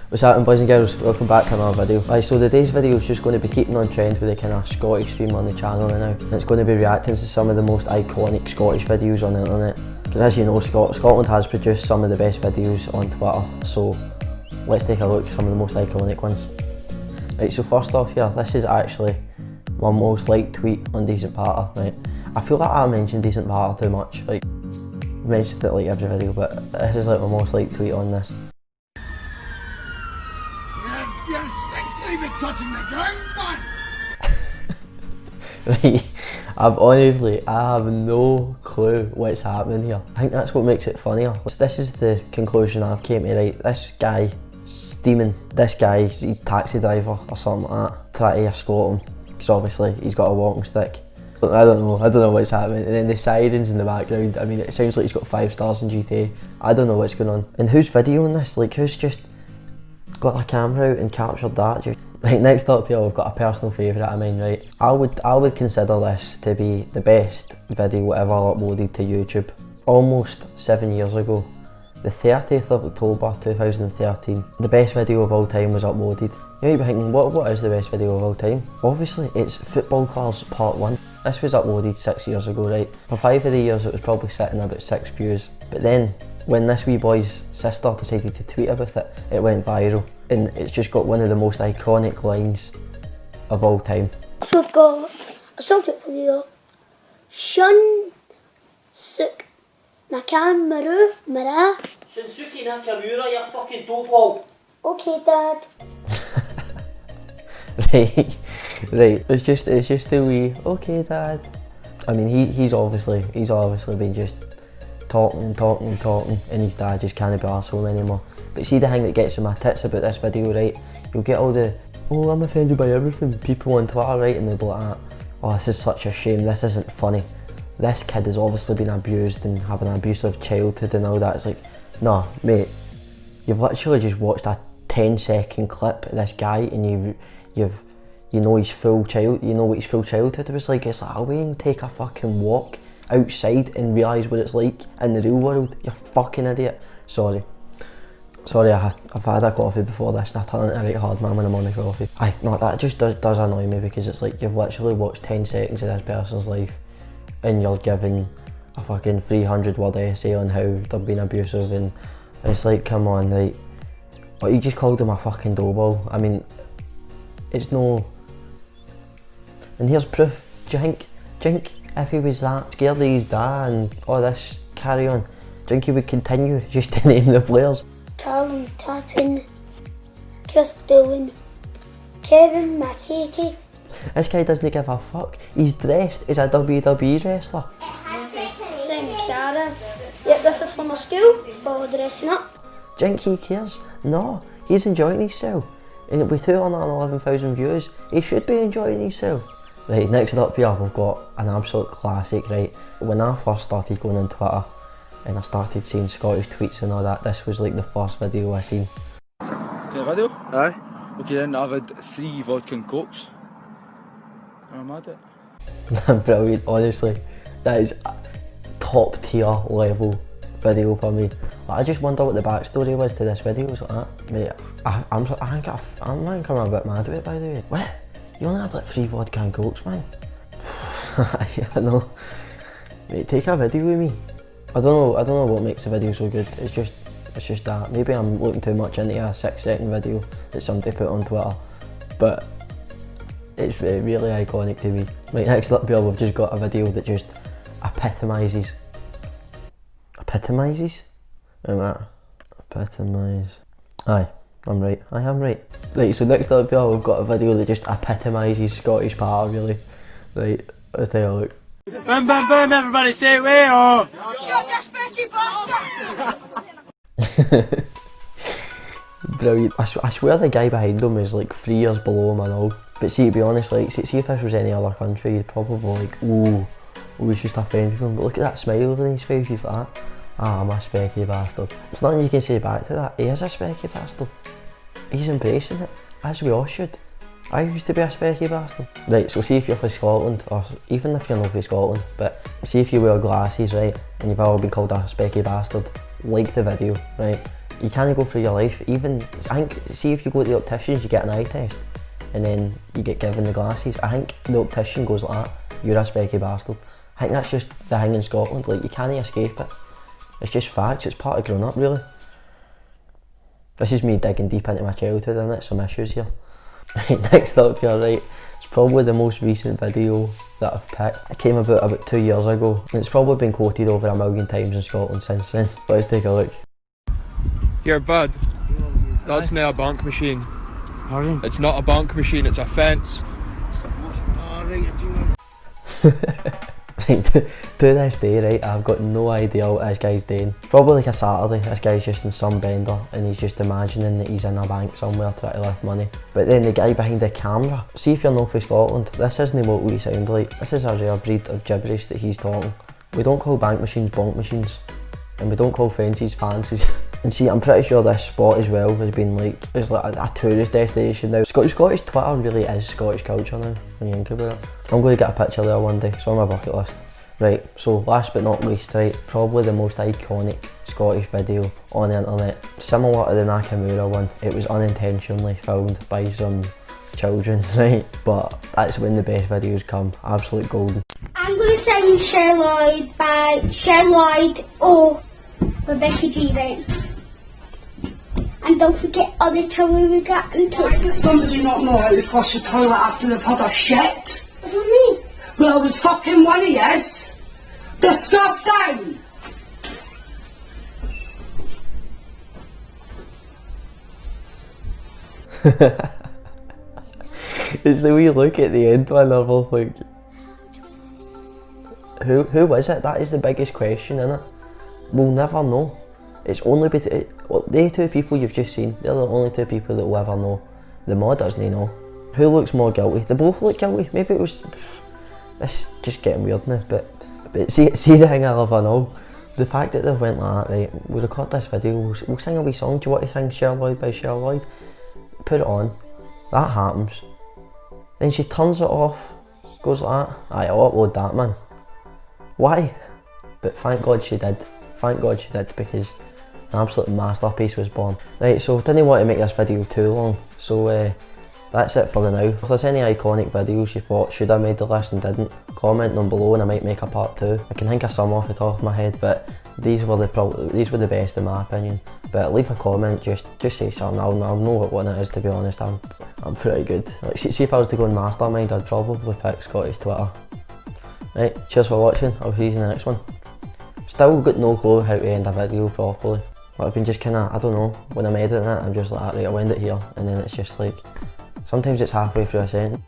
What's happening, boys and girls? Welcome back to another video. Right, so today's video is just going to be keeping on trend with the kind of Scottish stream on the channel right now. And it's going to be reacting to some of the most iconic Scottish videos on the internet. Because as you know, Scotland has produced some of the best videos on Twitter. So let's take a look at some of the most iconic ones. Right, so first off here, this is actually my most liked tweet on Decent Patter, right? I feel like I mention Decent Patter too much. Like, I've mentioned it like every video, but this is like my most liked tweet on this. Your sticks not even touching the ground, man! Right, I have no clue what's happening here. I think that's what makes it funnier. This is the conclusion I've came to, right? This guy, steaming, he's taxi driver or something like that, try to escort him, because obviously he's got a walking stick. But I don't know what's happening. And then the sirens in the background, I mean, it sounds like he's got 5 stars in GTA. I don't know what's going on. And who's videoing this? Like, who's just got their camera out and captured that? Right, next up here, we've got a personal favourite of mine, right? I would consider this to be the best video ever uploaded to YouTube. Almost 7 years ago, the 30th of October 2013, the best video of all time was uploaded. You might be thinking, what is the best video of all time? Obviously, it's Football Cars Part 1. This was uploaded 6 years ago, right? For 5 of the years, it was probably sitting about 6 views. But then, when this wee boy's sister decided to tweet about it, it went viral. And it's just got one of the most iconic lines of all time. So we've got a subject for you. Shun Suk Nakamura Mara. Shinsuke Nakamura, you fucking dopehole. Okay, Dad. right. It's just the wee, okay, Dad. I mean, he's obviously been just talking, and his dad just can't be arsehole anymore. But see, the thing that gets in my tits about this video, right? You'll get all the, oh, I'm offended by everything, people on Twitter, right? And they'll be like, oh, this is such a shame, this isn't funny. This kid has obviously been abused and having an abusive childhood and all that. It's like, nah, mate, you've literally just watched a 10-second clip of this guy and you know his full what his full childhood was like. It's like, I'll wait and take a fucking walk outside and realise what it's like in the real world. You fucking idiot. Sorry, I've had a coffee before this and I turn into a right hard man when I'm on the coffee. No, that just does annoy me, because it's like you've literally watched 10 seconds of this person's life and you're giving a fucking 300-word essay on how they're being abusive, and it's like, come on, right? But you just called him a fucking doughball. I mean, it's no... And here's proof. Do you think if he was that scared of his dad and all this carry on, do you think he would continue just to name the players? Callum Tappan, Chris Doolan, Kevin McKinney. This guy doesn't give a fuck. He's dressed as a WWE wrestler. Sankara. Yep, this is from my school for dressing up. Do you think he cares? No, he's enjoying himself. And with 211,000 views, he should be enjoying himself. Right, next up here, we've got an absolute classic, right? When I first started going on Twitter and I started seeing Scottish tweets and all that, this was like the first video I seen. Take a video? Aye. Okay then, I've had 3 vodka and cokes. I'm at it. Brilliant, honestly. That is top tier level video for me. Like, I just wonder what the backstory was to this video. Like that. Mate, I think I'm a bit mad with it, by the way. What? You only had like 3 vodka and cokes, man? I know. Mate, take a video with me. I don't know what makes the video so good. It's just that. Maybe I'm looking too much into a 6-second video that somebody put on Twitter. But it's really iconic to me. Right, next up here, we've just got a video that just epitomises. Epitomises? Epitomise. Aye, I'm right. I am right. Right, so next up here, we've got a video that just epitomises Scottish Patter, really. Right, let's take a look. Boom, boom, boom, everybody say way-oh! Shut this Becky bastard! Brilliant. I swear the guy behind him is like 3 years below him and all. But see, to be honest, like, see if this was any other country, you'd probably like, ooh, he's just offended him. But look at that smile on his face, he's like, I'm a specky bastard. There's nothing you can say back to that. He is a specky bastard. He's embracing it, as we all should. I used to be a specky bastard. Right, so see if you're from Scotland, or even if you're not from Scotland, but see if you wear glasses, right, and you've ever been called a specky bastard, like the video, right, You can't go through your life, even, I think, see if you go to the opticians, you get an eye test, and then you get given the glasses. I think the optician goes like that, you're a specky bastard. I think that's just the thing in Scotland, like you can't escape it. It's just facts, it's part of growing up really. This is me digging deep into my childhood, innit? Some issues here. Next up here, right, it's probably the most recent video that I've picked. It came about 2 years ago, and it's probably been quoted over 1 million times in Scotland since then. Let's take a look. Here, bud, that's not a bank machine. Pardon? It's not a bank machine, it's a fence. Right, to this day, right, I've got no idea what this guy's doing. Probably like a Saturday, this guy's just in some bender and he's just imagining that he's in a bank somewhere trying to lift money. But then the guy behind the camera, see if you're not from Scotland, this isn't what we sound like. This is a rare breed of gibberish that he's talking. We don't call bank machines bonk machines, and we don't call fences fancies. And see, I'm pretty sure this spot as well has been like, it's like a tourist destination now. Scottish Twitter really is Scottish culture now, when you think about it. I'm going to get a picture there one day, it's on my bucket list. Right, so last but not least, right, probably the most iconic Scottish video on the internet. Similar to the Nakamura one, it was unintentionally filmed by some children, right? But that's when the best videos come, absolute golden. I'm going to sing Cher Lloyd by Cher Lloyd by Becky G, right? And don't forget all the trouble we got into. Why does somebody not know how to flush the toilet after they've had a shit? What do you mean? Well, it was fucking one of yes. Disgusting! It's the wee look at the end when they're both like, who was it? That is the biggest question, innit? We'll never know. It's only they two people you've just seen, they're the only two people that will ever know. The mod doesn't know. Who looks more guilty? They both look guilty. Maybe it was, this is just getting weird now, but see the thing I love and all, the fact that they went like that, right, we'll record this video, we'll sing a wee song. Do you want to sing Cher Lloyd by Cher Lloyd? Put it on, that happens. Then she turns it off, goes like that. Aye, I'll upload that, man. Why? But thank God she did. Thank God she did, because an absolute masterpiece was born. Right, so didn't want to make this video too long, so that's it for the now. If there's any iconic videos you thought should have made the list and didn't, comment them below and I might make a part 2. I can think of some off the top of my head, but these were the best in my opinion. But leave a comment, just say something. I'll know what one it is, to be honest. I'm pretty good. Like, see if I was to go in Mastermind, I'd probably pick Scottish Twitter. Right, cheers for watching. I'll see you in the next one. Still got no clue how to end a video properly. But I've been just kinda, I don't know, when I'm editing it, I'm just like, right, I'll end it here, and then it's just like, sometimes it's halfway through a sentence.